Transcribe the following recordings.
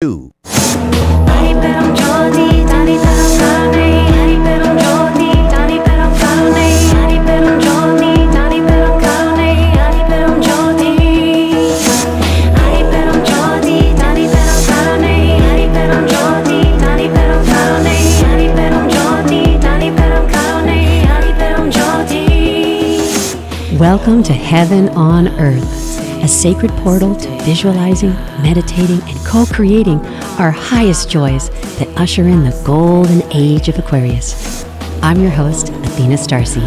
2. Welcome to Heaven on Earth, a sacred portal to visualizing, meditating, and co-creating our highest joys that usher in the Golden Age of Aquarius. I'm your host, Athena StarSeed.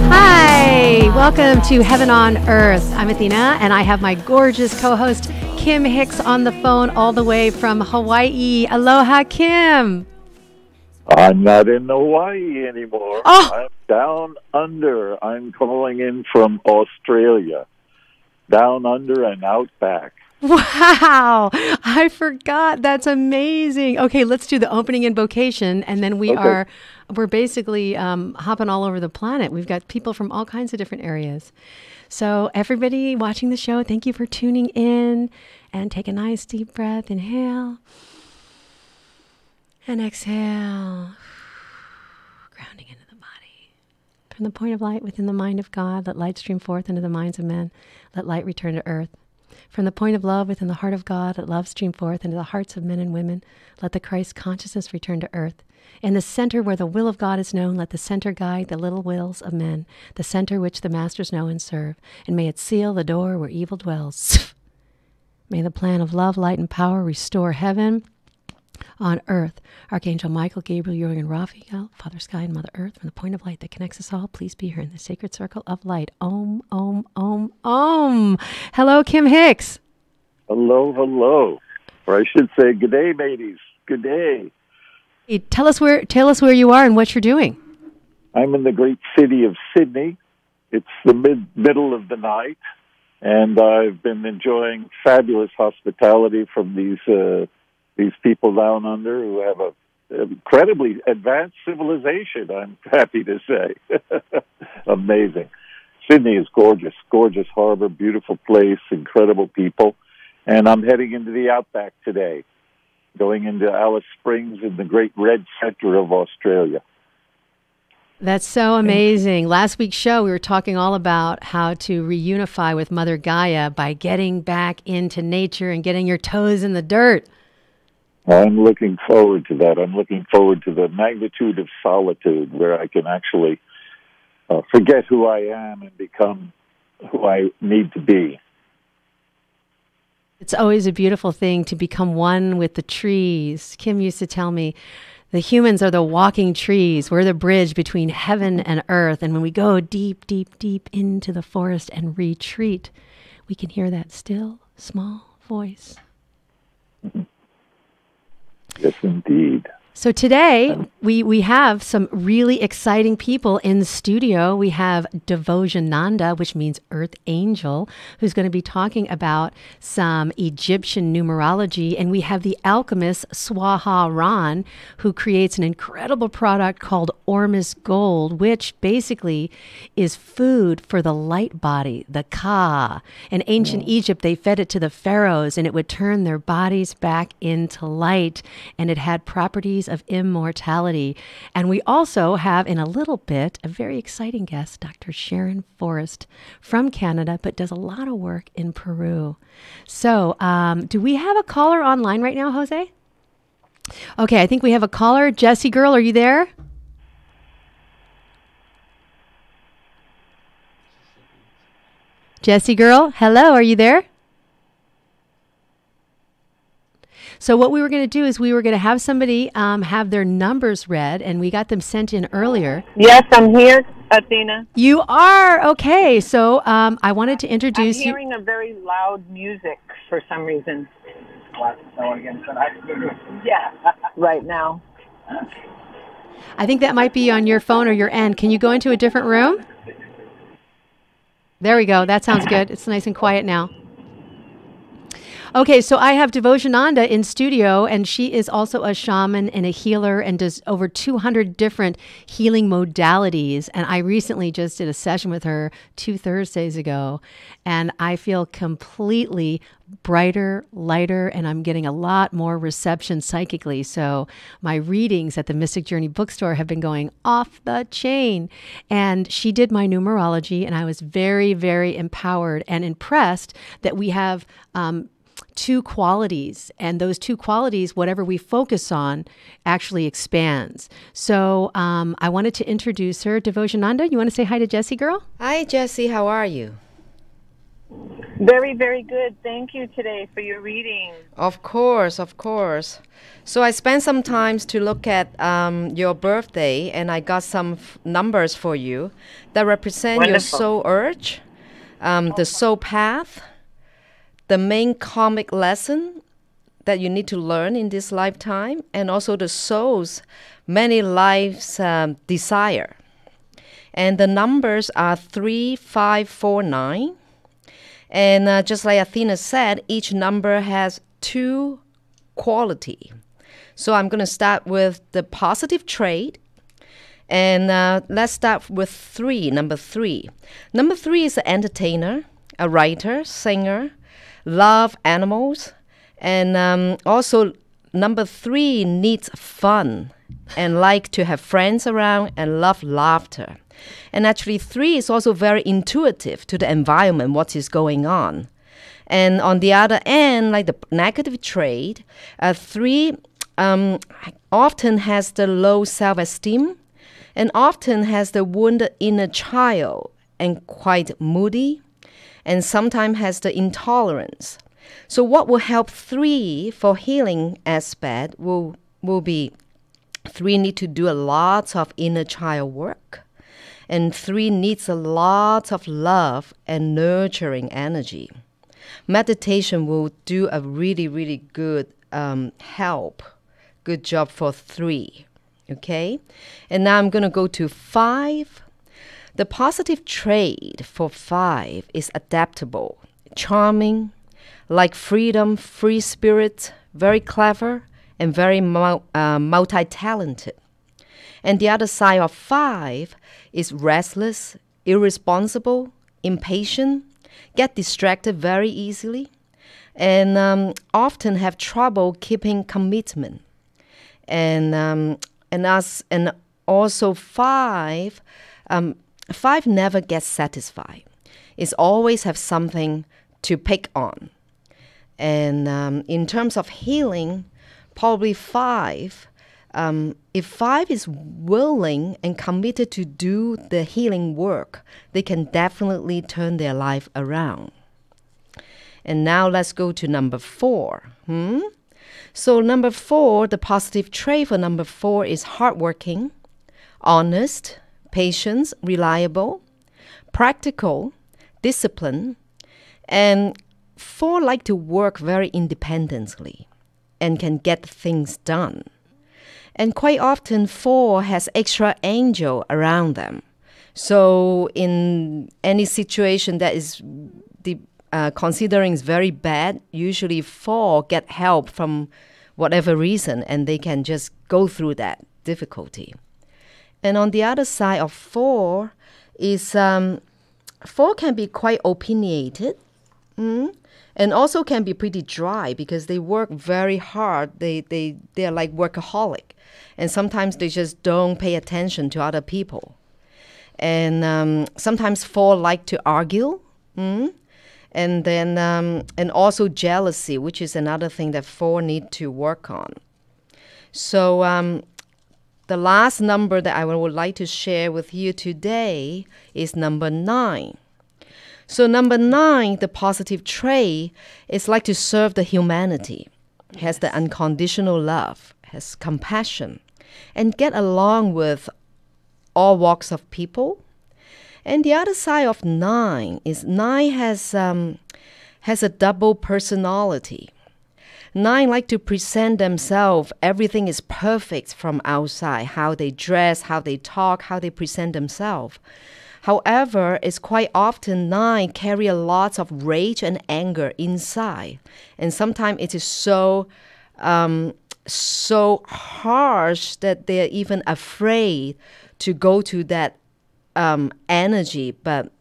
Hi, welcome to Heaven on Earth. I'm Athena, and I have my gorgeous co-host, Kim Hix, on the phone all the way from Hawaii. Aloha, Kim. I'm not in Hawaii anymore. Oh. I'm down under. I'm calling in from Australia. Down under and out back. Wow. I forgot. That's amazing. Okay, let's do the opening invocation, and then we're basically hopping all over the planet. We've got people from all kinds of different areas. So everybody watching the show, thank you for tuning in, and take a nice deep breath. Inhale. And exhale, grounding into the body. From the point of light within the mind of God, let light stream forth into the minds of men. Let light return to earth. From the point of love within the heart of God, let love stream forth into the hearts of men and women. Let the Christ consciousness return to earth. In the center where the will of God is known, let the center guide the little wills of men, the center which the masters know and serve. And may it seal the door where evil dwells. May the plan of love, light, and power restore heaven on earth. Archangel Michael, Gabriel, Uriel, and Raphael, Father Sky and Mother Earth, from the point of light that connects us all, please be here in the sacred circle of light. Om, om, om, om. Hello, Kim Hix. Hello, hello. Or I should say, good day, mateys. Good day. Hey, tell us where you are and what you're doing. I'm in the great city of Sydney. It's the middle of the night, and I've been enjoying fabulous hospitality from these people down under who have an incredibly advanced civilization, I'm happy to say. Amazing. Sydney is gorgeous, gorgeous harbor, beautiful place, incredible people. And I'm heading into the outback today, going into Alice Springs in the great red center of Australia. That's so amazing. Last week's show, we were talking all about how to reunify with Mother Gaia by getting back into nature and getting your toes in the dirt. I'm looking forward to that. I'm looking forward to the magnitude of solitude where I can actually forget who I am and become who I need to be. It's always a beautiful thing to become one with the trees. Kim used to tell me, the humans are the walking trees. We're the bridge between heaven and earth. And when we go deep, deep, deep into the forest and retreat, we can hear that still, small voice. Mm-hmm. Yes, indeed. So today, we have some really exciting people in the studio. We have Divojananda, which means Earth Angel, who's going to be talking about some Egyptian numerology. And we have the alchemist Swaha Ran, who creates an incredible product called Ormus Gold, which basically is food for the light body, the Ka. In ancient Egypt, they fed it to the pharaohs, and it would turn their bodies back into light. And it had properties of immortality. And we also have in a little bit a very exciting guest, Dr. Sharon Forrest from Canada, but does a lot of work in Peru. So do we have a caller online right now, Jose? Okay, I think we have a caller. Jessie girl, are you there? Jessie girl, hello, are you there? So what we were going to do is we were going to have somebody have their numbers read, and we got them sent in earlier. Yes, I'm here, Athena. You are? Okay. So I wanted to introduce you. I'm hearing a very loud music for some reason. Yeah, right now. I think that might be on your phone or your end. Can you go into a different room? There we go. That sounds good. It's nice and quiet now. Okay, so I have Divojananda in studio, and she is also a shaman and a healer and does over 200 different healing modalities. And I recently just did a session with her 2 Thursdays ago, and I feel completely brighter, lighter, and I'm getting a lot more reception psychically. So my readings at the Mystic Journey bookstore have been going off the chain. And she did my numerology, and I was very, very empowered and impressed that we have 2 qualities, and those 2 qualities, whatever we focus on, actually expands. So I wanted to introduce her. Divojananda, you want to say hi to Jessie, girl? Hi, Jessie. How are you? Very, very good. Thank you today for your reading. Of course, of course. So I spent some time to look at your birthday, and I got some numbers for you that represent Wonderful. your soul urge, the soul path, the main karmic lesson that you need to learn in this lifetime, and also the soul's many lives' desire. And the numbers are 3, 5, 4, 9. And just like Athena said, each number has 2 quality. So I'm going to start with the positive trait. And let's start with 3, number 3. Number 3 is an entertainer, a writer, singer, love animals. And also number 3 needs fun and like to have friends around and love laughter. And actually 3 is also very intuitive to the environment, what is going on. And on the other end, like the negative trait, 3 often has the low self-esteem and often has the wounded inner child and quite moody and sometimes has the intolerance. So what will help 3 for healing aspect will be 3 need to do a lot of inner child work. And 3 needs a lot of love and nurturing energy. Meditation will do a really, really good good job for 3. Okay? And now I'm going to go to 5. The positive trait for 5 is adaptable, charming, like freedom, free spirit, very clever, and very multi-talented. And the other side of 5 is restless, irresponsible, impatient, get distracted very easily, and often have trouble keeping commitment. And also 5 never gets satisfied. It's always have something to pick on. And in terms of healing, probably 5. If 5 is willing and committed to do the healing work, they can definitely turn their life around. And now let's go to number 4. So number 4, the positive trait for number 4 is hardworking, honest, patient, reliable, practical, disciplined, and 4 like to work very independently and can get things done. And quite often 4 has extra angel around them. So in any situation that is considering is very bad, usually 4 get help from whatever reason, and they can just go through that difficulty. And on the other side of 4 is 4 can be quite opinionated, and also can be pretty dry because they work very hard. They are like workaholic, and sometimes they just don't pay attention to other people. And sometimes 4 like to argue, and then and also jealousy, which is another thing that 4 need to work on. So the last number that I would like to share with you today is number 9. So number 9, the positive trait, is like to serve the humanity, has the unconditional love, has compassion, and get along with all walks of people. And the other side of 9 is 9 has a double personality. 9 like to present themselves. Everything is perfect from outside, how they dress, how they talk, how they present themselves. However, it's quite often 9 carry a lot of rage and anger inside. And sometimes it is so harsh that they're even afraid to go to that energy, but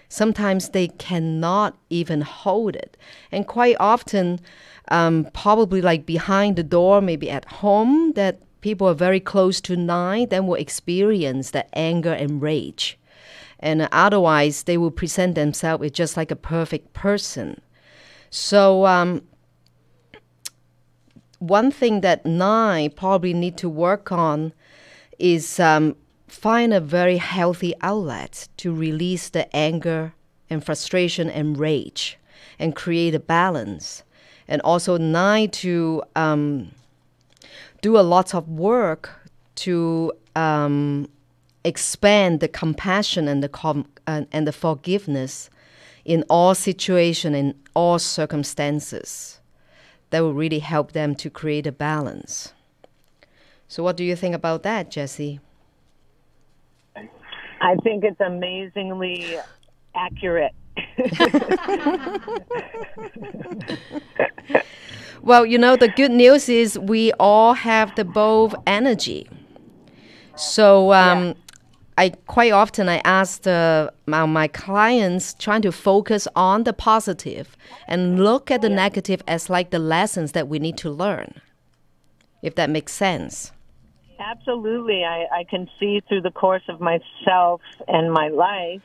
sometimes they cannot even hold it. And quite often, probably like behind the door, maybe at home, that people are very close to 9, then will experience that anger and rage. And otherwise, they will present themselves as just like a perfect person. So one thing that 9 probably need to work on is find a very healthy outlet to release the anger and frustration and rage and create a balance. And also 9 to do a lot of work to expand the compassion and the forgiveness in all situations, in all circumstances. That will really help them to create a balance. So what do you think about that, Jessie? I think it's amazingly accurate. Well, you know, the good news is we all have the both energy. So I quite often ask my clients trying to focus on the positive and look at the negative as like the lessons that we need to learn, if that makes sense. Absolutely. I can see through the course of myself and my life,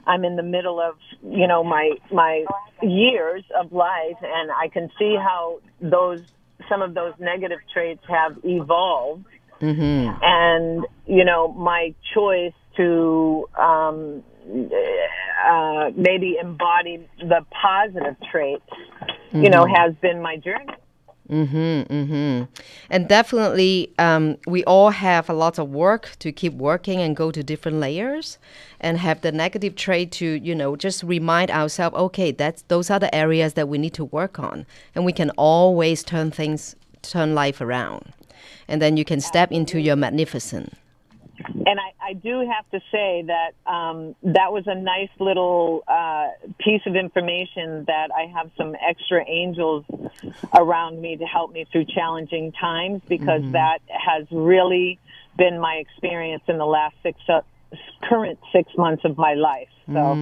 I'm in the middle of, you know, my years of life, and I can see how some of those negative traits have evolved. Mm-hmm. And, you know, my choice to maybe embody the positive traits, you know, has been my journey. Mm-hmm, mm-hmm. And definitely, we all have a lot of work to keep working and go to different layers and have the negative trait to, you know, just remind ourselves, okay, those are the areas that we need to work on. And we can always turn life around. And then you can step into your magnificent. And I do have to say that that was a nice little piece of information that I have some extra angels around me to help me through challenging times, because that has really been my experience in the last current 6 months of my life. So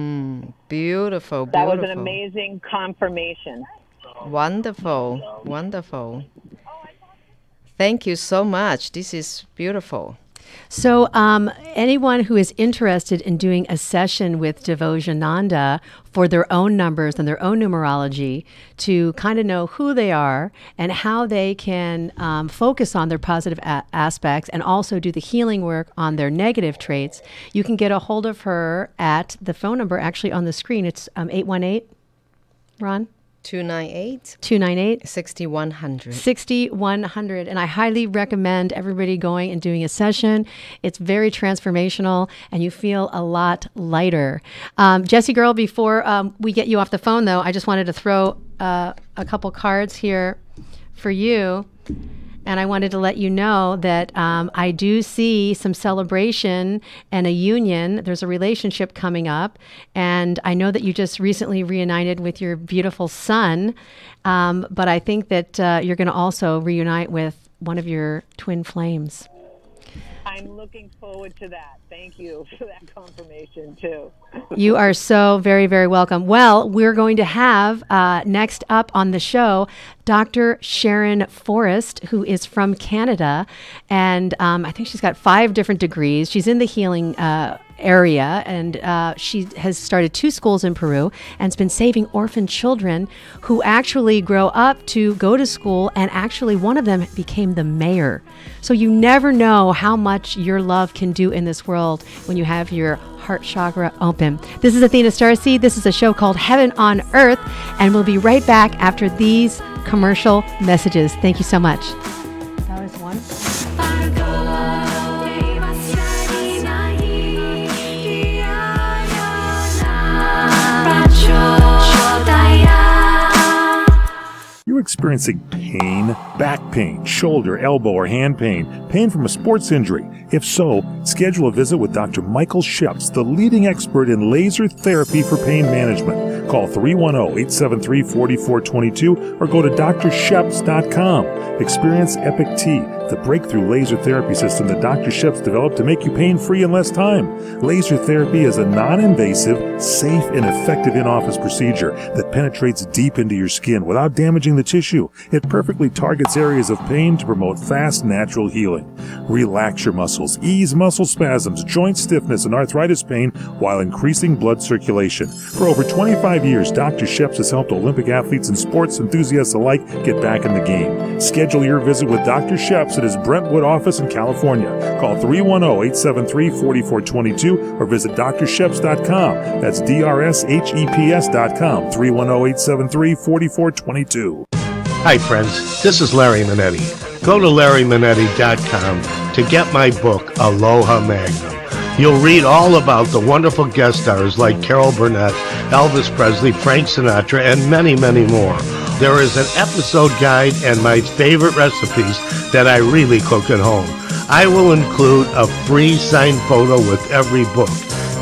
beautiful. That was an amazing confirmation. Wonderful, wonderful. Thank you so much. This is beautiful. So anyone who is interested in doing a session with Divojananda for their own numbers and their own numerology to kind of know who they are and how they can focus on their positive aspects and also do the healing work on their negative traits, you can get a hold of her at the phone number actually on the screen. It's 818, Ron? 298 6100. 6100. And I highly recommend everybody going and doing a session. It's very transformational and you feel a lot lighter. Jessie girl, before we get you off the phone though, I just wanted to throw a couple cards here for you. And I wanted to let you know that I do see some celebration and a union. There's a relationship coming up. And I know that you just recently reunited with your beautiful son. But I think that you're going to also reunite with one of your twin flames. I'm looking forward to that. Thank you for that confirmation, too. You are so very, very welcome. Well, we're going to have next up on the show, Dr. Sharon Forrest, who is from Canada. And I think she's got 5 different degrees. She's in the healing area, and she has started 2 schools in Peru and has been saving orphan children who actually grow up to go to school, and actually one of them became the mayor. So you never know how much your love can do in this world when you have your heart chakra open. This is Athena StarSeed. This is a show called Heaven on Earth, and we'll be right back after these commercial messages. Thank you so much. That was one. You experiencing pain, back pain, shoulder, elbow, or hand pain, pain from a sports injury? If so, schedule a visit with Dr. Michael Sheps, the leading expert in laser therapy for pain management. Call 310-873-4422 or go to drsheps.com. Experience Epic T, the breakthrough laser therapy system that Dr. Sheps developed to make you pain-free in less time. Laser therapy is a non-invasive, safe, and effective in-office procedure that penetrates deep into your skin without damaging the tissue. It perfectly targets areas of pain to promote fast, natural healing. Relax your muscles, ease muscle spasms, joint stiffness, and arthritis pain while increasing blood circulation. For over 25 years, Dr. Sheps has helped Olympic athletes and sports enthusiasts alike get back in the game. Schedule your visit with Dr. Sheps at his Brentwood office in California. Call 310-873-4422 or visit drsheps.com. That's DRSHEPS.com, 310-873-4422. Hi, friends. This is Larry Manetti. Go to LarryManetti.com to get my book, Aloha Magnum. You'll read all about the wonderful guest stars like Carol Burnett, Elvis Presley, Frank Sinatra, and many, many more. There is an episode guide and my favorite recipes that I really cook at home. I will include a free signed photo with every book.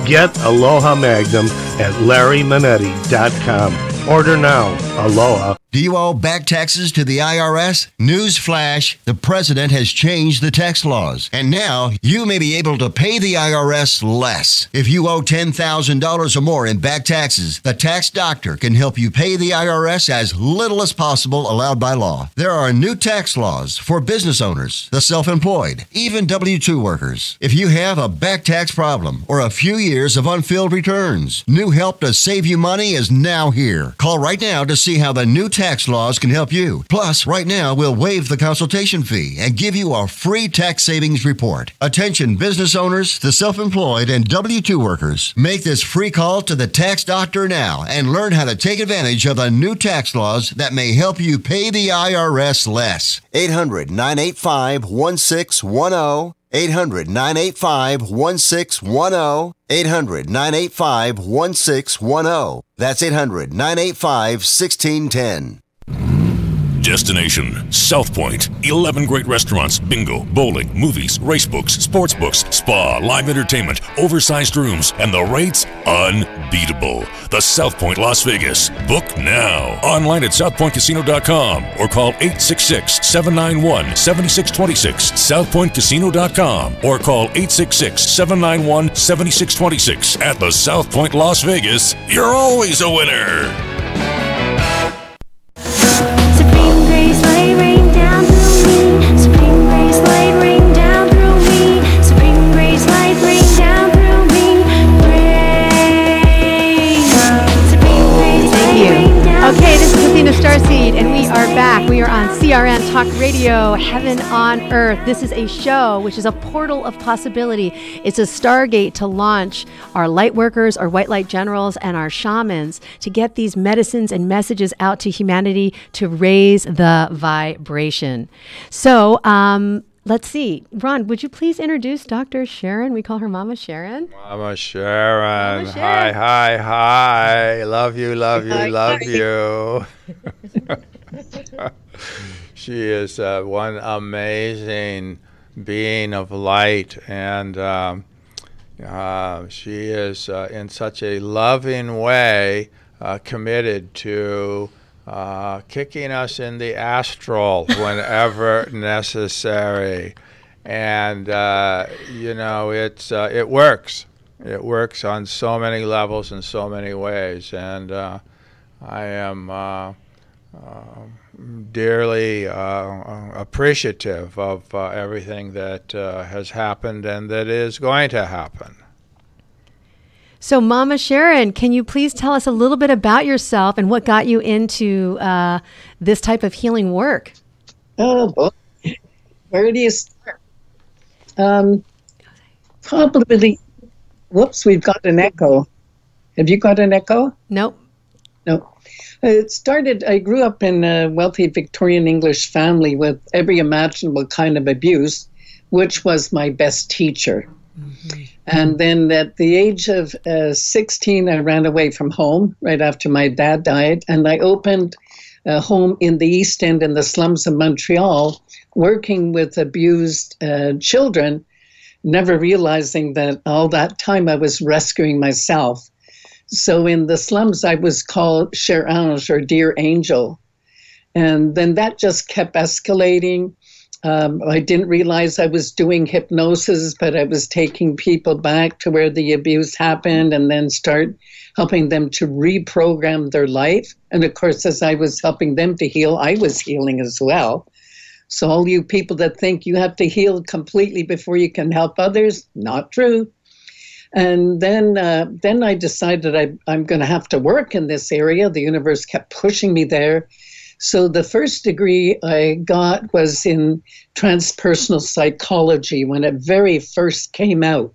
Get Aloha Magnum at LarryManetti.com. Order now. Aloha. Do you owe back taxes to the IRS? Newsflash, the president has changed the tax laws, and now you may be able to pay the IRS less. If you owe $10,000 or more in back taxes, the tax doctor can help you pay the IRS as little as possible allowed by law. There are new tax laws for business owners, the self-employed, even W-2 workers. If you have a back tax problem or a few years of unfilled returns, new help to save you money is now here. Call right now to see how the new tax laws can help you. Plus, right now, we'll waive the consultation fee and give you a free tax savings report. Attention business owners, the self-employed, and W-2 workers. Make this free call to the tax doctor now and learn how to take advantage of the new tax laws that may help you pay the IRS less. 800-985-1610. 800-985-1610. 800-985-1610. That's 800-985-1610. Destination South Point. 11 great restaurants, bingo, bowling, movies, race books, sports books, spa, live entertainment, oversized rooms, and the rates unbeatable. The South Point Las Vegas. Book now. Online at southpointcasino.com or call 866-791-7626. southpointcasino.com or call 866-791-7626. At the South Point Las Vegas, you're always a winner. Okay, this is Athena StarSeed, and we are back. We are on CRN Talk Radio, Heaven on Earth. This is a show which is a portal of possibility. It's a stargate to launch our light workers, our white light generals, and our shamans to get these medicines and messages out to humanity to raise the vibration. So, let's see. Ron, would you please introduce Dr. Sharon? We call her Mama Sharon. Mama Sharon. Mama Sharon. Hi. Love you. She is one amazing being of light, and she is in such a loving way committed to kicking us in the astral whenever necessary, and it works. It works on so many levels in so many ways, and I am dearly appreciative of everything that has happened and that is going to happen. So, Mama Sharon, can you please tell us a little bit about yourself and what got you into this type of healing work? Oh, boy. Where do you start? Probably, whoops, we've got an echo. Have you got an echo? Nope. No. It started, I grew up in a wealthy Victorian English family with every imaginable kind of abuse, which was my best teacher. Mm-hmm. And then at the age of 16, I ran away from home right after my dad died, and I opened home in the East End in the slums of Montreal, working with abused children, never realizing that all that time I was rescuing myself. So in the slums, I was called Cher Ange, or Dear Angel. And then that just kept escalating. I didn't realize I was doing hypnosis, but I was taking people back to where the abuse happened and then start helping them to reprogram their life. And of course, as I was helping them to heal, I was healing as well. So all you people that think you have to heal completely before you can help others, not true. And then I decided I'm going to have to work in this area. The universe kept pushing me there. So the first degree I got was in transpersonal psychology when it very first came out.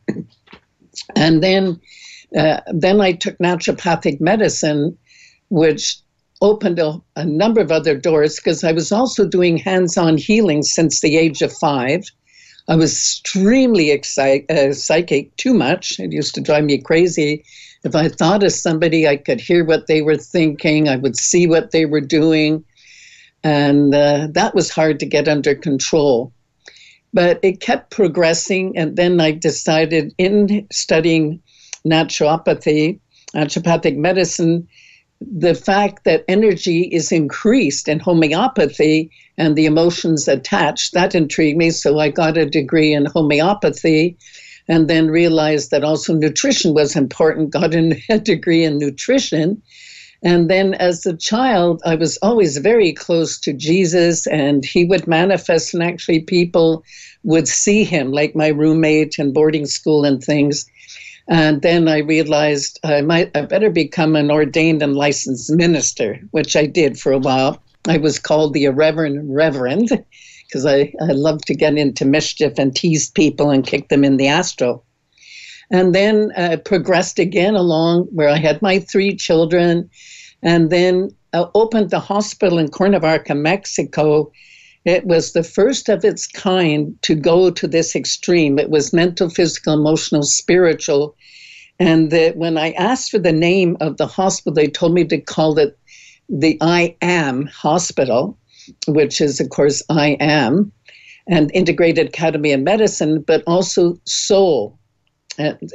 And then I took naturopathic medicine, which opened a number of other doors because I was also doing hands-on healing since the age of 5. I was extremely psychic, too much. It used to drive me crazy. If I thought of somebody, I could hear what they were thinking. I would see what they were doing. And that was hard to get under control. But it kept progressing. And then I decided in studying naturopathic medicine, the fact that energy is increased in homeopathy and the emotions attached, that intrigued me. So I got a degree in homeopathy and then realized that also nutrition was important, got a degree in nutrition. And then as a child, I was always very close to Jesus, and he would manifest, and actually people would see him, like my roommate in boarding school and things. And then I realized I better become an ordained and licensed minister, which I did for a while. I was called the Irreverent Reverend because I love to get into mischief and tease people and kick them in the astral. And then progressed again along where I had my 3 children, and then opened the hospital in Cuernavaca, Mexico. It was the first of its kind to go to this extreme. It was mental, physical, emotional, spiritual. And when I asked for the name of the hospital, they told me to call it the I Am Hospital, which is, of course, I Am, and Integrated Academy of Medicine, but also Soul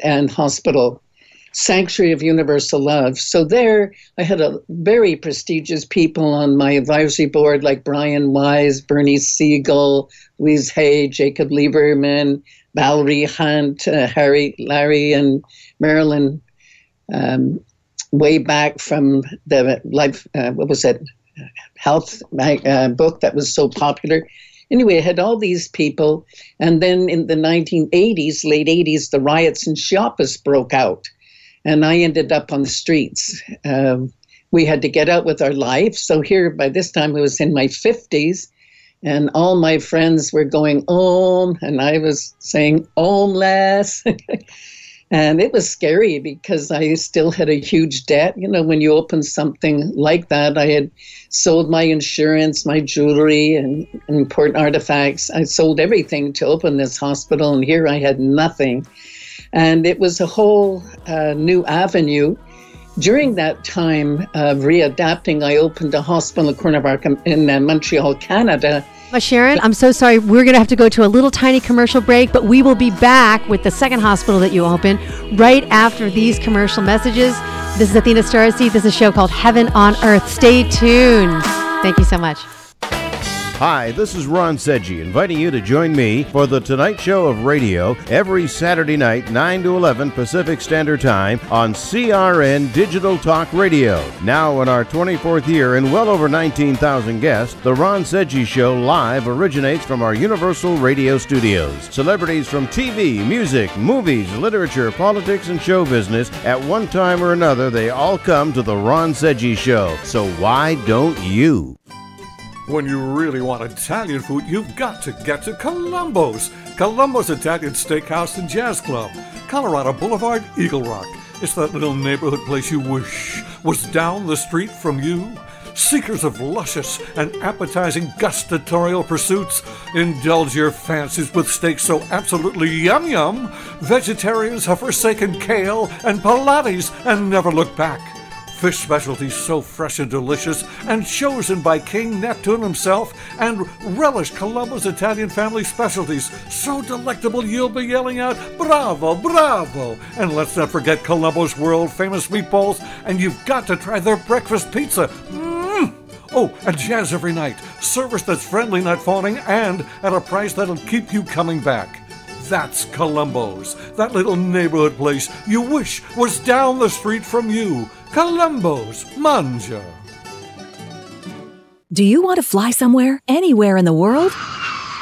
and Hospital, Sanctuary of Universal Love. So there I had a very prestigious people on my advisory board like Brian Wise, Bernie Siegel, Louise Hay, Jacob Lieberman, Valerie Hunt, Larry and Marilyn, way back from the life, health book that was so popular. Anyway, I had all these people. And then in the 1980s, late 80s, the riots in Chiapas broke out. And I ended up on the streets. We had to get out with our life. So here, by this time, I was in my 50s. And all my friends were going, Om. And I was saying, Om less. And it was scary because I still had a huge debt. You know, when you open something like that, I had sold my insurance, my jewelry, and important artifacts. I sold everything to open this hospital, and here I had nothing. And it was a whole new avenue. During that time of readapting, I opened a hospital in Cuernavaca in Montreal, Canada. Sharon, I'm so sorry. We're going to have to go to a little tiny commercial break, but we will be back with the second hospital that you opened right after these commercial messages. This is Athena StarSeed. This is a show called Heaven on Earth. Stay tuned. Thank you so much. Hi, this is Ron Sedgy, inviting you to join me for The Tonight Show of Radio every Saturday night, 9 to 11 Pacific Standard Time on CRN Digital Talk Radio. Now in our 24th year and well over 19,000 guests, The Ron Sedgy Show live originates from our Universal Radio studios. Celebrities from TV, music, movies, literature, politics, and show business, at one time or another, they all come to The Ron Sedgy Show. So why don't you? When you really want Italian food, you've got to get to Columbo's. Columbo's Italian Steakhouse and Jazz Club, Colorado Boulevard, Eagle Rock. It's that little neighborhood place you wish was down the street from you. Seekers of luscious and appetizing gustatorial pursuits, indulge your fancies with steaks so absolutely yum-yum, vegetarians have forsaken kale and Pilates and never look back. Fish specialties so fresh and delicious and chosen by King Neptune himself, and relish Colombo's Italian family specialties so delectable you'll be yelling out, "Bravo, bravo!" And let's not forget Colombo's world-famous meatballs, and you've got to try their breakfast pizza. Oh, and jazz every night. Service that's friendly, not phoning, and at a price that'll keep you coming back. That's Colombo's, that little neighborhood place you wish was down the street from you. Colombo's, Manja. Do you want to fly somewhere, anywhere in the world?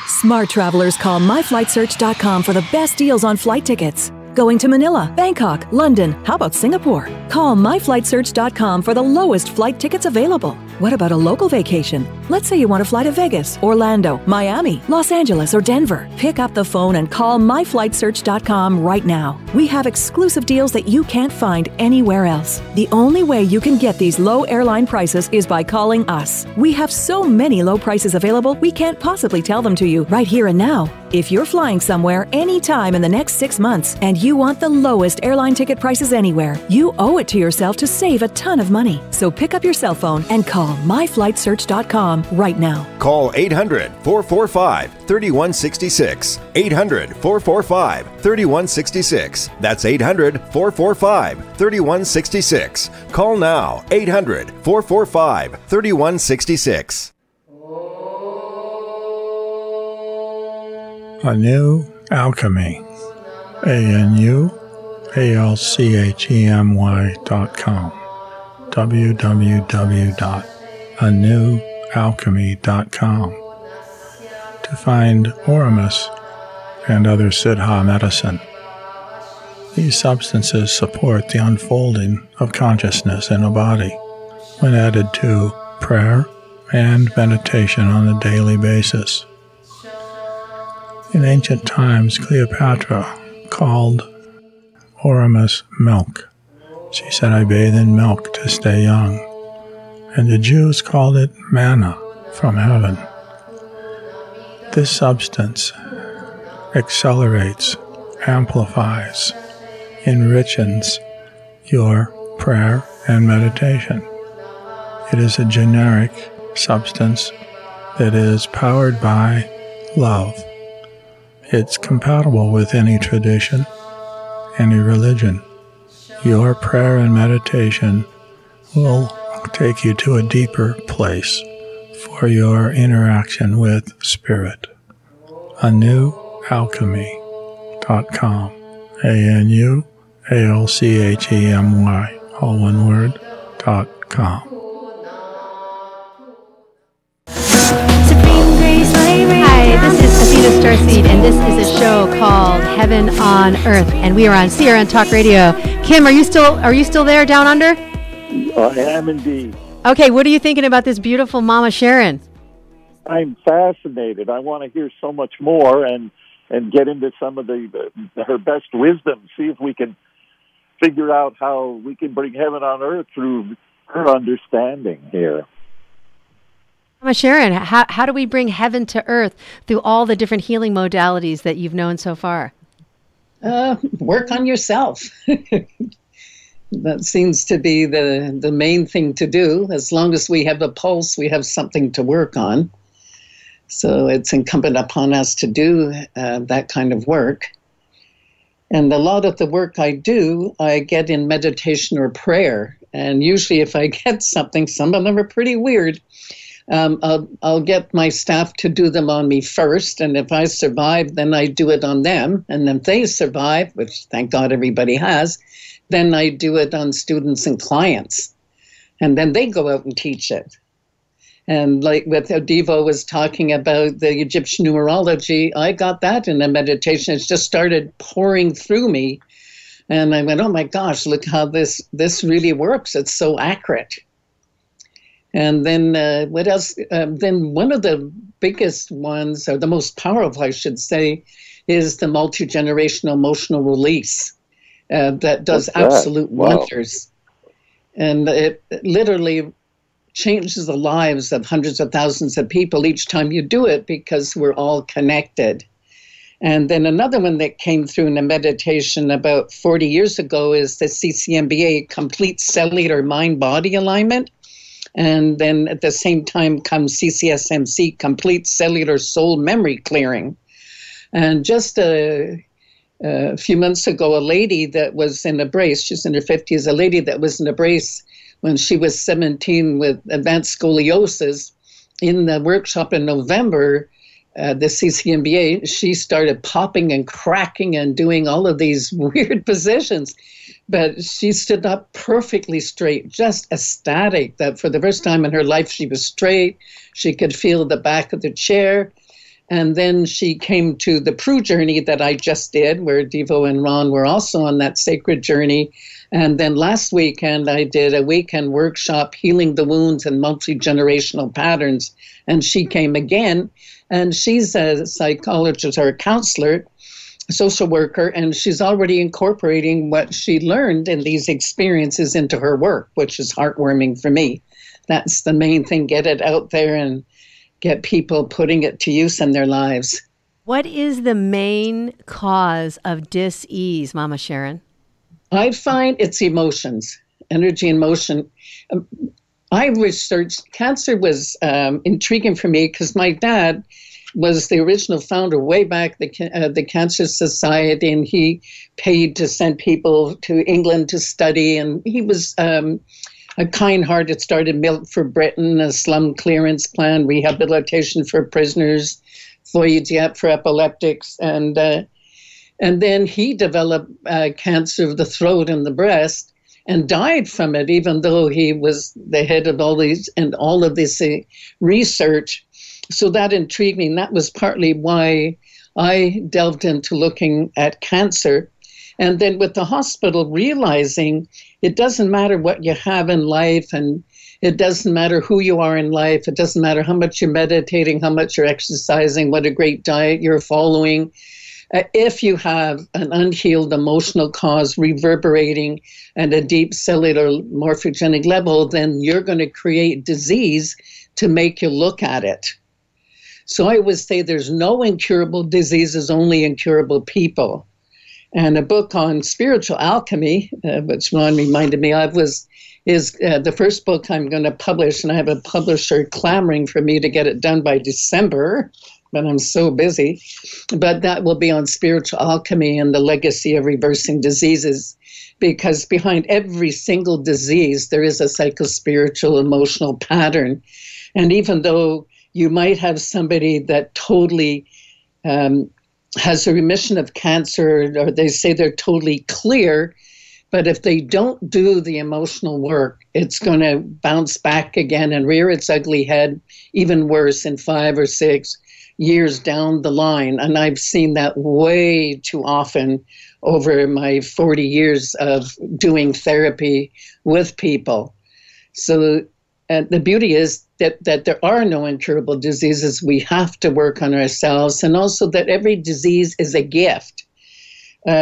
Smart travelers call myflightsearch.com for the best deals on flight tickets. Going to Manila, Bangkok, London, how about Singapore? Call myflightsearch.com for the lowest flight tickets available. What about a local vacation? Let's say you want to fly to Vegas, Orlando, Miami, Los Angeles, or Denver. Pick up the phone and call myflightsearch.com right now. We have exclusive deals that you can't find anywhere else. The only way you can get these low airline prices is by calling us. We have so many low prices available, we can't possibly tell them to you right here and now. If you're flying somewhere anytime in the next 6 months and you want the lowest airline ticket prices anywhere, you owe it to yourself to save a ton of money. So pick up your cell phone and call myflightsearch.com right now. Call 800-445-3166. 800-445-3166. That's 800-445-3166. Call now. 800-445-3166. A New Alchemy. ANUALCHEMY.com. www.anewalchemy.com to find Oramus and other Siddha medicine. These substances support the unfolding of consciousness in a body when added to prayer and meditation on a daily basis. In ancient times, Cleopatra called Oramus milk. She said, "I bathe in milk to stay young." And the Jews called it manna from heaven. This substance accelerates, amplifies, enriches your prayer and meditation. It is a generic substance that is powered by love. It's compatible with any tradition, any religion. Your prayer and meditation will take you to a deeper place for your interaction with Spirit. ANewAlchemy.com. ANUALCHEMY, all one word, .com. Hi, this is Athena StarSeed, and this is a show called Heaven on Earth, and we are on CRN Talk Radio. Kim, are you still there down under? I am indeed. Okay, what are you thinking about this beautiful Mama Sharon? I'm fascinated. I want to hear so much more and get into some of her best wisdom. See if we can figure out how we can bring heaven on earth through her understanding here. Mama Sharon, how do we bring heaven to earth through all the different healing modalities that you've known so far? Work on yourself. That seems to be the main thing to do. As long as we have a pulse, we have something to work on. So it's incumbent upon us to do that kind of work. And a lot of the work I do, I get in meditation or prayer. And usually if I get something, some of them are pretty weird, I'll get my staff to do them on me first. And if I survive, then I do it on them. And if they survive, which thank God everybody has, then I do it on students and clients. And then they go out and teach it. And like what Devo was talking about, the Egyptian numerology, I got that in a meditation. It just started pouring through me. And I went, oh my gosh, look how this really works. It's so accurate. And then what else? Then one of the biggest ones, or the most powerful, I should say, is the multi-generational emotional release. That does absolute wonders. And it literally changes the lives of hundreds of thousands of people each time you do it, because we're all connected. And then another one that came through in a meditation about 40 years ago is the CCMBA, Complete Cellular Mind-Body Alignment. And then at the same time comes CCSMC, Complete Cellular Soul Memory Clearing. And just a few months ago, a lady that was in a brace, she's in her 50s, a lady that was in a brace when she was 17 with advanced scoliosis, in the workshop in November, the CCMBA, she started popping and cracking and doing all of these weird positions. But she stood up perfectly straight, just ecstatic that for the first time in her life she was straight. She could feel the back of the chair. And then she came to the Prue journey that I just did, where Devo and Ron were also on that sacred journey. And then last weekend, I did a weekend workshop, Healing the Wounds and Multi-Generational Patterns. And she came again, and she's a psychologist or a counselor, social worker, and she's already incorporating what she learned in these experiences into her work, which is heartwarming for me. That's the main thing, get it out there and get people putting it to use in their lives. What is the main cause of dis-ease, Mama Sharon? I find it's emotions, energy and motion. I researched, cancer was intriguing for me because my dad was the original founder way back, the Cancer Society, and he paid to send people to England to study, and he was a kind-hearted, started Milk for Britain, a slum clearance plan, rehabilitation for prisoners, Voyage for epileptics, and then he developed cancer of the throat and the breast and died from it, even though he was the head of all of this research. So that intrigued me, and that was partly why I delved into looking at cancer. And then with the hospital, realizing it doesn't matter what you have in life, and it doesn't matter who you are in life. It doesn't matter how much you're meditating, how much you're exercising, what a great diet you're following. If you have an unhealed emotional cause reverberating at a deep cellular morphogenic level, then you're going to create disease to make you look at it. So I always say there's no incurable diseases, only incurable people. And a book on spiritual alchemy, which Ron reminded me of, is the first book I'm going to publish, and I have a publisher clamoring for me to get it done by December, but I'm so busy. But that will be on spiritual alchemy and the legacy of reversing diseases, because behind every single disease, there is a psychospiritual emotional pattern. And even though you might have somebody that totally has a remission of cancer, or they say they're totally clear, but if they don't do the emotional work, it's going to bounce back again and rear its ugly head, even worse in 5 or 6 years down the line. And I've seen that way too often over my 40 years of doing therapy with people. So the beauty is that there are no incurable diseases. We have to work on ourselves, and also that every disease is a gift.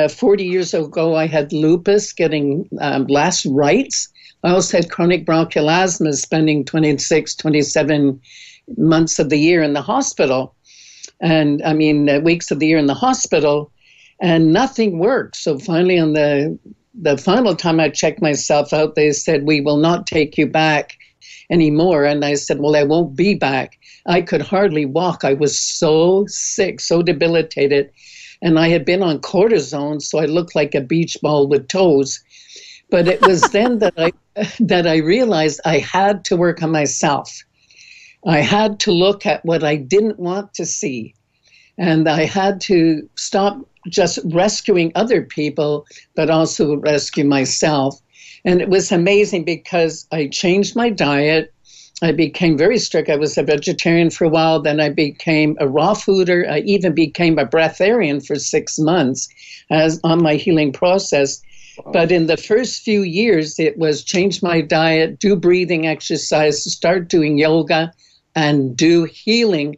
40 years ago, I had lupus, getting last rites. I also had chronic bronchial asthma, spending 26, 27 months of the year in the hospital. And weeks of the year in the hospital, and nothing worked. So finally, on the final time I checked myself out, they said, "We will not take you back anymore." And I said, "Well, I won't be back." I could hardly walk. I was so sick, so debilitated. And I had been on cortisone, so I looked like a beach ball with toes. But it was then that I realized I had to work on myself. I had to look at what I didn't want to see. And I had to stop just rescuing other people, but also rescue myself. And it was amazing because I changed my diet. I became very strict. I was a vegetarian for a while. Then I became a raw fooder. I even became a breatharian for 6 months as on my healing process. But in the first few years, it was change my diet, do breathing exercise, start doing yoga, and do healing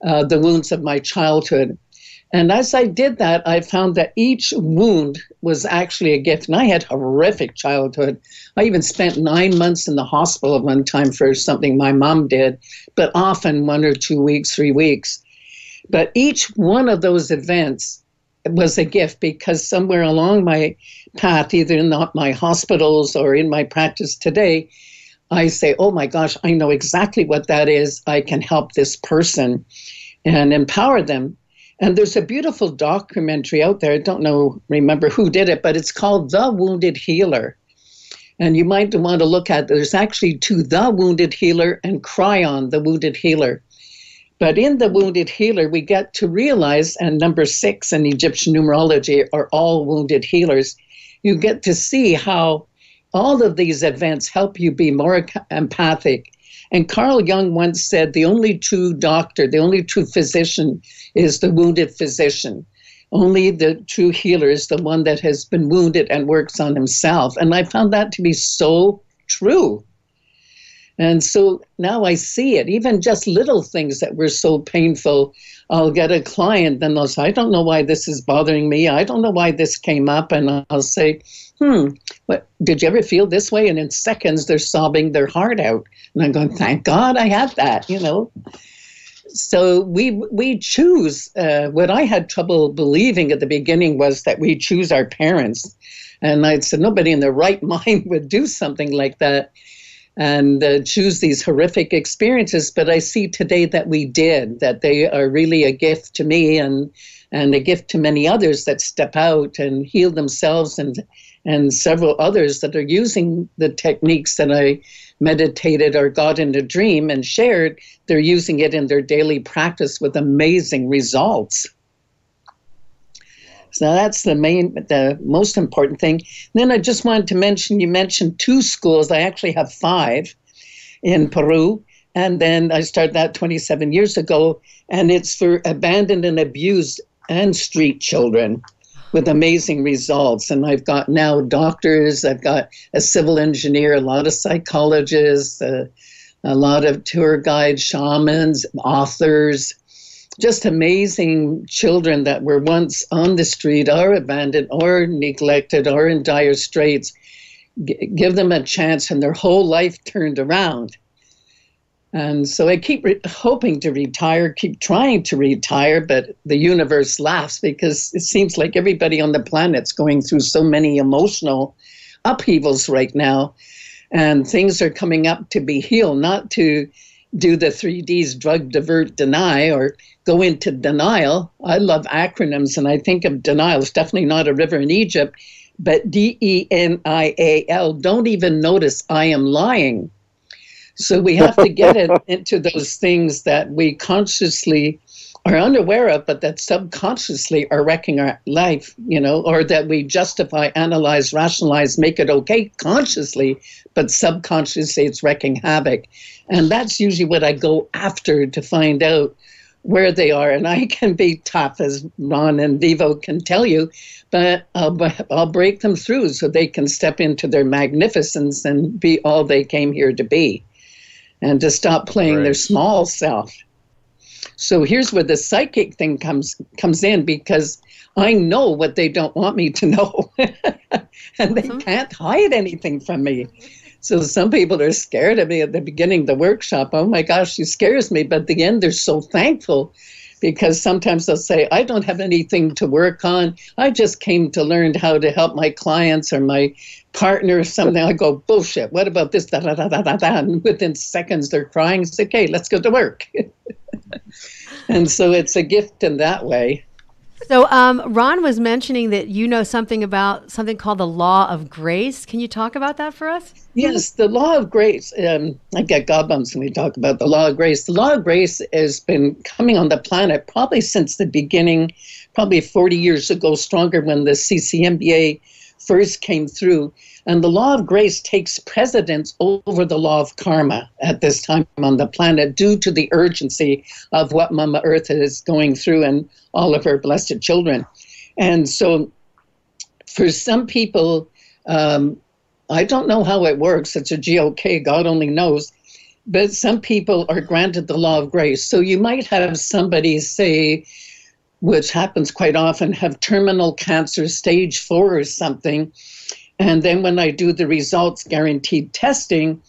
the wounds of my childhood. And as I did that, I found that each wound was actually a gift. And I had a horrific childhood. I even spent 9 months in the hospital at one time for something my mom did, but often 1 or 2 weeks, 3 weeks. But each one of those events was a gift, because somewhere along my path, either in my hospitals or in my practice today, I say, oh my gosh, I know exactly what that is. I can help this person and empower them. And there's a beautiful documentary out there. I don't remember who did it, but it's called The Wounded Healer. And you might want to look at, there's actually two, The Wounded Healer and Cryon, The Wounded Healer. But in The Wounded Healer, we get to realize, and number 6 in Egyptian numerology are all wounded healers. You get to see how all of these events help you be more empathic. And Carl Jung once said, the only true doctor, the only true physician is the wounded physician. Only the true healer is the one that has been wounded and works on himself. And I found that to be so true. And so now I see it, even just little things that were so painful. I'll get a client and they'll say, I don't know why this is bothering me. I don't know why this came up. And I'll say, what, did you ever feel this way? And in seconds, they're sobbing their heart out. And I'm going, thank God I had that, So we choose. What I had trouble believing at the beginning was that we choose our parents. And I said, nobody in their right mind would do something like that and choose these horrific experiences. But I see today that we did, that they are really a gift to me and a gift to many others that step out and heal themselves, and several others that are using the techniques that I meditated or got in a dream and shared. They're using it in their daily practice with amazing results. So that's the most important thing. Then I just wanted to mention, you mentioned 2 schools. I actually have 5 in Peru. And then I started that 27 years ago. And it's for abandoned and abused and street children with amazing results. And I've got now doctors, I've got a civil engineer, a lot of psychologists, a lot of tour guides, shamans, authors, just amazing children that were once on the street or abandoned or neglected or in dire straits. Give them a chance and their whole life turned around. And so I keep hoping to retire, keep trying to retire, but the universe laughs because it seems like everybody on the planet's going through so many emotional upheavals right now. And things are coming up to be healed, not to do the 3Ds, drug, divert, deny, or go into denial. I love acronyms, and I think of denial. It's definitely not a river in Egypt, but DENIAL. Don't even notice I am lying. So we have to get it into those things that we consciously are unaware of, but that subconsciously are wrecking our life, or that we justify, analyze, rationalize, make it okay consciously, but subconsciously it's wrecking havoc. And that's usually what I go after to find out where they are. And I can be tough, as Ron and Devo can tell you, but I'll break them through so they can step into their magnificence and be all they came here to be, and to stop playing their small self. So here's where the psychic thing comes in, because I know what they don't want me to know. And they can't hide anything from me. So some people are scared of me at the beginning of the workshop. Oh my gosh, she scares me. But at the end, they're so thankful, because sometimes they'll say, I don't have anything to work on. I just came to learn how to help my clients or my partner or something. I go, bullshit, what about this, da, da, da, da, da, da. And within seconds, they're crying. It's okay, let's go to work. And so it's a gift in that way. So Ron was mentioning that you know something about something called the law of grace. Can you talk about that for us? Yes, the law of grace. I get goosebumps when we talk about the law of grace. The law of grace has been coming on the planet probably since the beginning, probably 40 years ago, stronger when the CCMBA first came through. And the law of grace takes precedence over the law of karma at this time on the planet due to the urgency of what Mama Earth is going through and all of her blessed children. And so for some people, I don't know how it works. It's a GOK, God only knows. But some people are granted the law of grace. So you might have somebody say, which happens quite often, have terminal cancer, stage 4 or something. And then when I do the results guaranteed testing,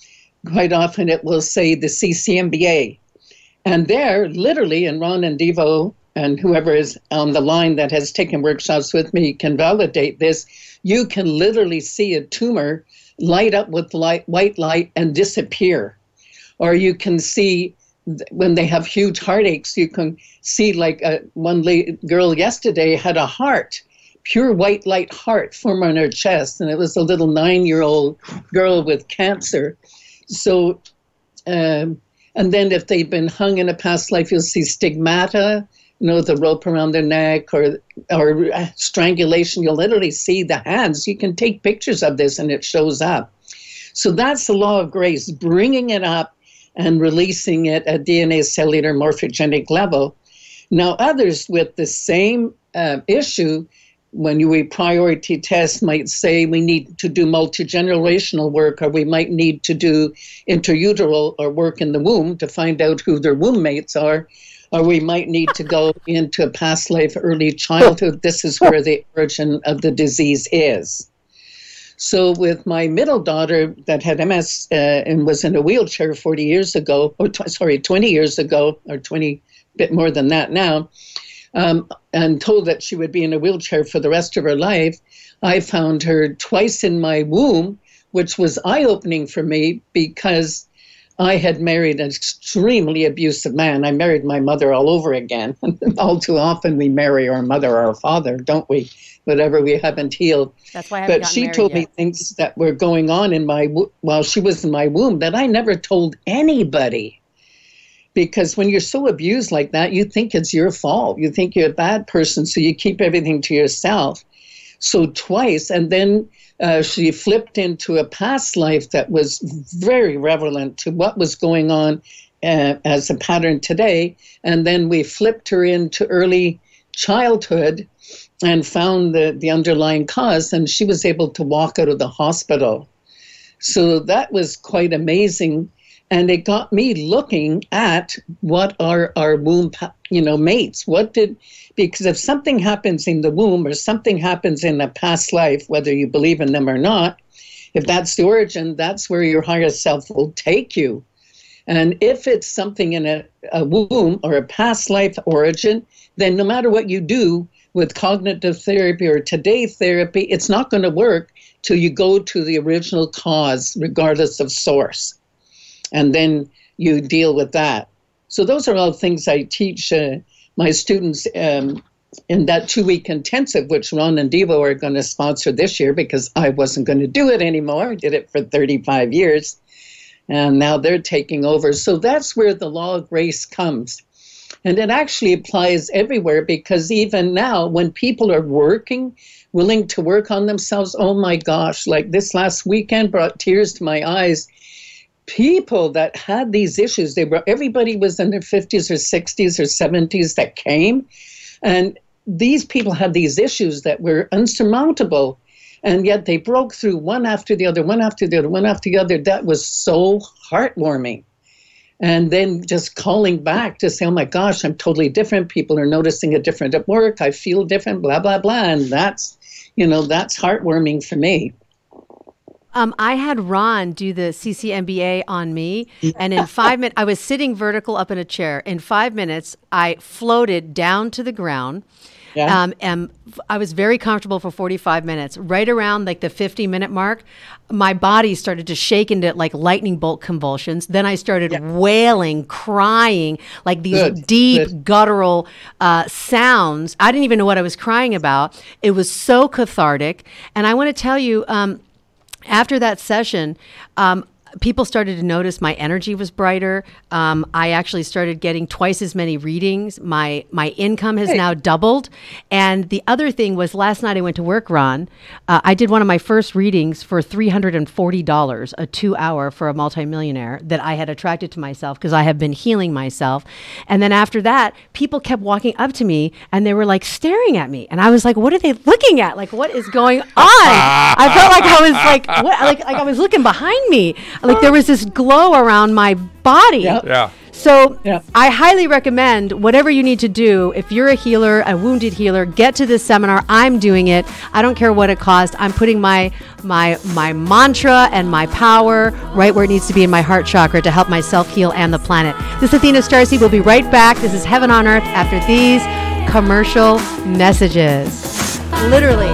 quite often it will say the CCMBA. And there, literally, and Ron and Devo and whoever is on the line that has taken workshops with me can validate this, you can literally see a tumor light up with white light and disappear. Or you can see when they have huge heartaches, you can see like one girl yesterday had a heart, pure white light heart form on her chest, and it was a little 9-year-old girl with cancer. So, and then if they've been hung in a past life, you'll see stigmata, the rope around their neck, or strangulation. You'll literally see the hands. You can take pictures of this and it shows up. So that's the law of grace, bringing it up and releasing it at DNA cellular morphogenic level. Now, others with the same issue, when we priority test, might say we need to do multi-generational work, or we might need to do intrauteral or work in the womb to find out who their womb mates are, or we might need to go into a past life, early childhood. This is where the origin of the disease is. So with my middle daughter that had MS and was in a wheelchair 20 years ago, or 20, bit more than that now, and told that she would be in a wheelchair for the rest of her life, I found her twice in my womb, which was eye-opening for me because I had married an extremely abusive man. I married my mother all over again. All too often we marry our mother or our father, don't we? Whatever we haven't healed. That's why I haven't But she told me things that were going on while she was in my womb that I never told anybody. Because when you're so abused like that, you think it's your fault. You think you're a bad person, so you keep everything to yourself. So twice, and then she flipped into a past life that was very relevant to what was going on as a pattern today. And then we flipped her into early childhood and found the underlying cause, and she was able to walk out of the hospital. So that was quite amazing. And it got me looking at what are our womb, mates. Because if something happens in the womb or something happens in a past life, whether you believe in them or not, if that's the origin, that's where your higher self will take you. And if it's something in a womb or a past life origin, then no matter what you do with cognitive therapy or today therapy, it's not going to work till you go to the original cause, regardless of source. And then you deal with that. So those are all things I teach my students in that 2-week intensive, which Ron and Devo are going to sponsor this year because I wasn't going to do it anymore. I did it for 35 years, and now they're taking over. So that's where the law of grace comes. And it actually applies everywhere, because even now when people are willing to work on themselves, oh my gosh, like this last weekend brought tears to my eyes. People that had these issues, everybody was in their 50s or 60s or 70s that came, and these people had these issues that were unsurmountable, and yet they broke through one after the other, one after the other, one after the other. That was so heartwarming. And then just calling back to say, oh my gosh, I'm totally different. People are noticing it different at work. I feel different, blah, blah, blah. And that's heartwarming for me. I had Ron do the CCMBA on me, and in 5 minutes, I was sitting vertical up in a chair. In 5 minutes, I floated down to the ground. Yeah. And I was very comfortable for 45 minutes. Right around like the 50-minute mark, my body started to shake into like lightning bolt convulsions. Then I started wailing, crying, like these deep guttural sounds. I didn't even know what I was crying about. It was so cathartic. And I want to tell you, after that session, people started to notice my energy was brighter. I actually started getting twice as many readings. My income has now doubled. And the other thing was, last night I went to work, Ron. I did one of my first readings for $340, a 2-hour for a multimillionaire that I had attracted to myself because I have been healing myself. And then after that, people kept walking up to me and they were like staring at me. And I was like, what are they looking at? Like, what is going on? I felt like I was like I was looking behind me. Like there was this glow around my body. Yep. Yeah. So I highly recommend whatever you need to do. If you're a healer, a wounded healer, get to this seminar. I'm doing it. I don't care what it costs. I'm putting my mantra and my power right where it needs to be in my heart chakra to help myself heal and the planet. This is Athena StarSeed. We'll be right back. This is Heaven on Earth after these commercial messages. Literally.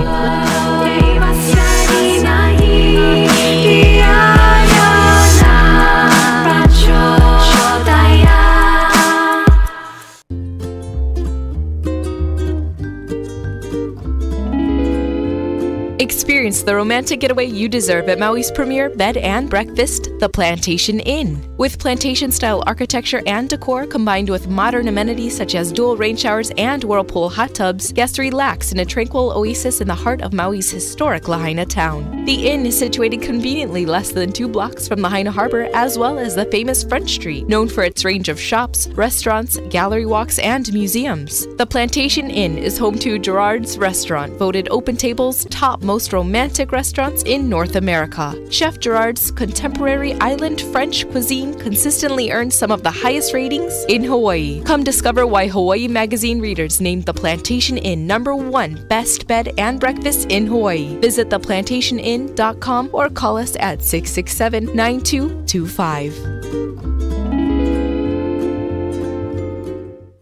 Experience the romantic getaway you deserve at Maui's premier bed and breakfast, the Plantation Inn. With plantation-style architecture and decor combined with modern amenities such as dual rain showers and whirlpool hot tubs, guests relax in a tranquil oasis in the heart of Maui's historic Lahaina town. The inn is situated conveniently less than 2 blocks from Lahaina Harbor, as well as the famous Front Street, known for its range of shops, restaurants, gallery walks, and museums. The Plantation Inn is home to Gerard's Restaurant, voted Open Table's top most romantic restaurants in North America. Chef Gerard's contemporary island French cuisine consistently earns some of the highest ratings in Hawaii. Come discover why Hawaii Magazine readers named the Plantation Inn #1 best bed and breakfast in Hawaii. Visit theplantationinn.com or call us at 667-9225.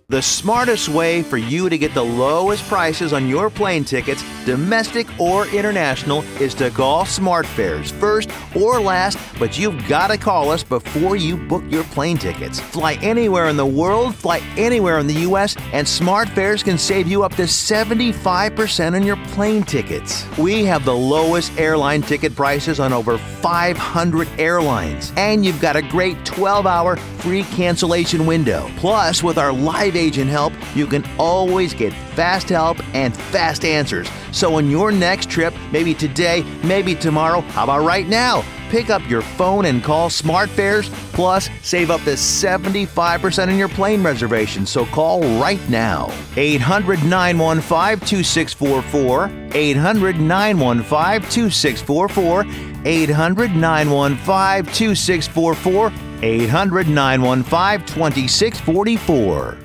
The smartest way for you to get the lowest prices on your plane tickets, domestic or international, is to call SmartFares first or last, but you've got to call us before you book your plane tickets. Fly anywhere in the world, fly anywhere in the U.S., and SmartFares can save you up to 75% on your plane tickets. We have the lowest airline ticket prices on over 500 airlines, and you've got a great 12-hour free cancellation window. Plus, with our live agent help, you can always get fast help and fast answers. So on your next trip, maybe today, maybe tomorrow, how about right now? Pick up your phone and call SmartFares, plus save up to 75% on your plane reservation. So call right now. 800-915-2644, 800-915-2644, 800-915-2644, 800-915-2644.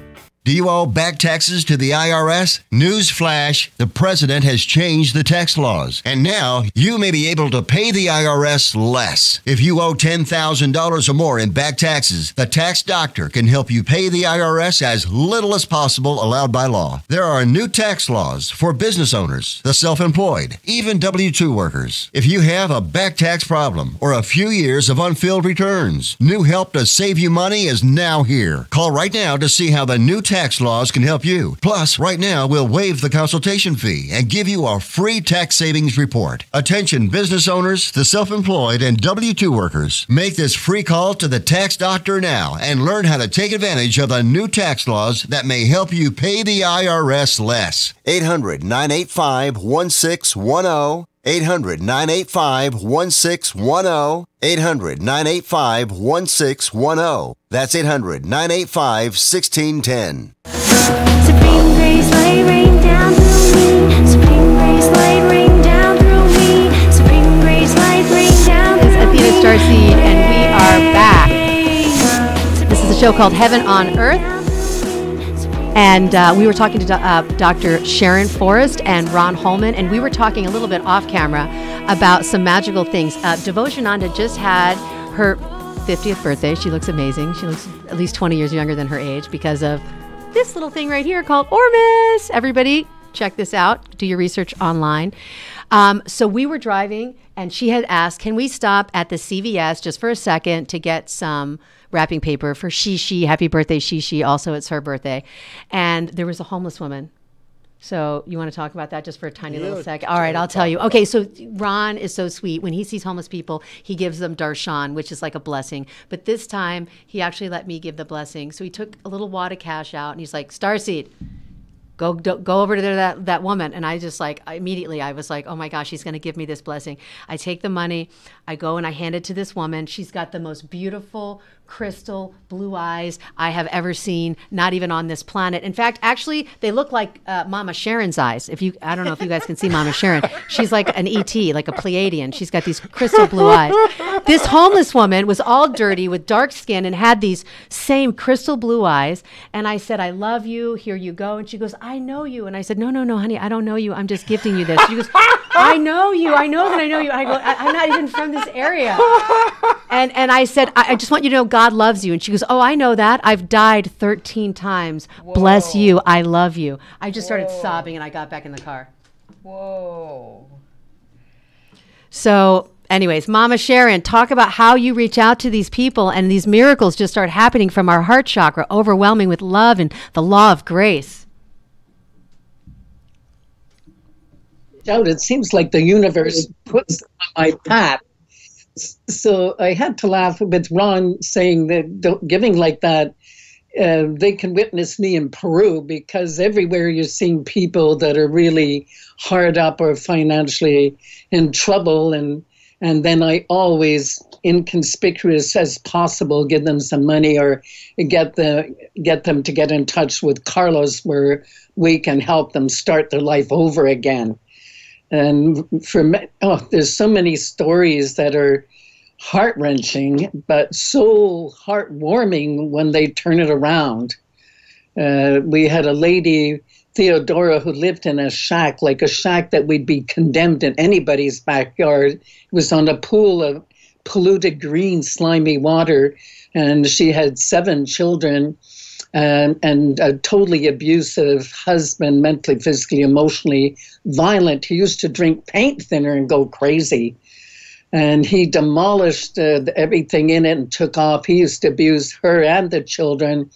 Do you owe back taxes to the IRS? Newsflash, the president has changed the tax laws, and now you may be able to pay the IRS less. If you owe $10,000 or more in back taxes, the tax doctor can help you pay the IRS as little as possible allowed by law. There are new tax laws for business owners, the self-employed, even W-2 workers. If you have a back tax problem or a few years of unfilled returns, new help to save you money is now here. Call right now to see how the new tax laws can help you. Plus, right now, we'll waive the consultation fee and give you a free tax savings report. Attention business owners, the self-employed, and W-2 workers. Make this free call to the tax doctor now and learn how to take advantage of the new tax laws that may help you pay the IRS less. 800-985-1610. 800-985-1610. 800-985-1610. That's 800-985-1610. Supreme grace, lay rain down through me. Supreme grace, lay rain down through me. Supreme grace, lay rain down through me. It's Athena StarSeed, and we are back. This is a show called Heaven on Earth. And we were talking to Dr. Sharon Forrest and Ron Holman, and we were talking a little bit off camera about some magical things. Divojananda just had her 50th birthday. She looks amazing. She looks at least 20 years younger than her age because of this little thing right here called Ormus. Everybody, check this out. Do your research online. So we were driving, and she had asked, can we stop at the CVS just for a second to get some wrapping paper for Shishi. Happy birthday, Shishi. Also, it's her birthday. And there was a homeless woman. So you want to talk about that just for a tiny little second? All right, I'll tell you. Okay, so Ron is so sweet. When he sees homeless people, he gives them darshan, which is like a blessing. But this time, he actually let me give the blessing. So he took a little wad of cash out, and he's like, Starseed, go over to that woman. And I just like, immediately I was like, oh my gosh, he's going to give me this blessing. I take the money, I go and I hand it to this woman. She's got the most beautiful crystal blue eyes I have ever seen, not even on this planet. In fact, actually, they look like Mama Sharon's eyes. I don't know if you guys can see Mama Sharon. She's like an ET, like a Pleiadian. She's got these crystal blue eyes. This homeless woman was all dirty with dark skin and had these same crystal blue eyes. And I said, I love you. Here you go. And she goes, I know you. And I said, no, honey, I don't know you. I'm just gifting you this. She goes, I know you. I know that I know you. I go, I'm not even from this area. And I said, I just want you to know, God God loves you. And she goes, oh, I know that. I've died 13 times. Whoa. Bless you. I love you. I just started sobbing and I got back in the car. Whoa. So anyways, Mama Sharon, talk about how you reach out to these people and these miracles just start happening from our heart chakra, overwhelming with love and the law of grace. It seems like the universe puts on my path. So I had to laugh with Ron saying that giving like that, they can witness me in Peru, because everywhere you're seeing people that are really hard up or financially in trouble, and then I always, inconspicuous as possible, give them some money or get them to get in touch with Carlos, where we can help them start their life over again. And for me, there's so many stories that are heart-wrenching, but so heartwarming when they turn it around. We had a lady, Theodora, who lived in a shack, like a shack that would be condemned in anybody's backyard. It was on a pool of polluted green, slimy water, and she had 7 children. And a totally abusive husband, mentally, physically, emotionally violent. He used to drink paint thinner and go crazy. And he demolished everything in it and took off. He used to abuse her and the children.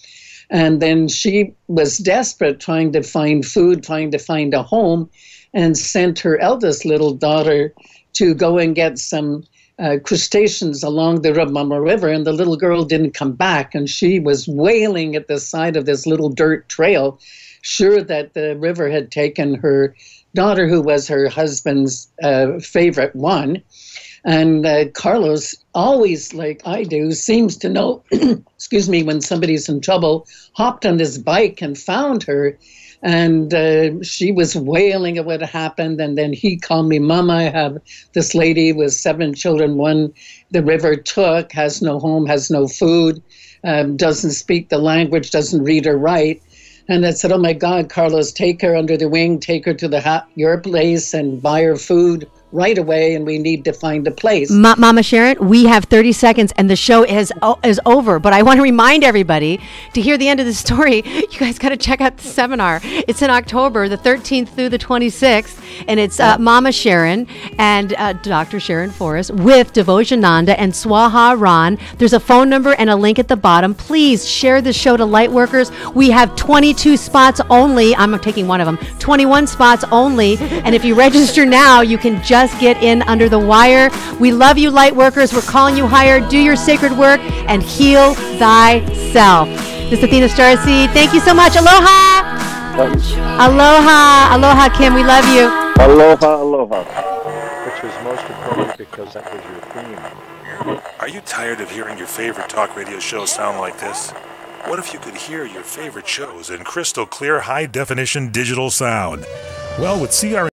And then she was desperate, trying to find food, trying to find a home, and sent her eldest little daughter to go and get some crustaceans along the Ramama River, and the little girl didn't come back, and she was wailing at the side of this little dirt trail, sure that the river had taken her daughter, who was her husband's favorite one. And Carlos, always like I do, seems to know, excuse me, when somebody's in trouble, hopped on his bike and found her. And she was wailing at what happened. And then he called me, Mama, I have this lady with 7 children. One the river took, has no home, has no food, doesn't speak the language, doesn't read or write. And I said, oh, my God, Carlos, take her under the wing, take her to your place and buy her food right away, and we need to find a place. Mama Sharon, we have 30 seconds and the show is over, but I want to remind everybody to hear the end of the story. You guys got to check out the seminar. It's in October, the 13th through the 26th, and it's Mama Sharon and Dr. Sharon Forrest with Divojananda and Swaha Ron. There's a phone number and a link at the bottom. Please share this show to light workers. We have 22 spots only. I'm taking one of them. 21 spots only, and if you register now, you can just get in under the wire. We love you, light workers. We're calling you higher. Do your sacred work and heal thyself. This is Athena StarSeed. Thank you so much. Aloha. Aloha. Aloha, Kim. We love you. Aloha, aloha. Which was most appropriate because that was your theme. Are you tired of hearing your favorite talk radio shows sound like this? What if you could hear your favorite shows in crystal clear, high-definition digital sound? Well, with CRN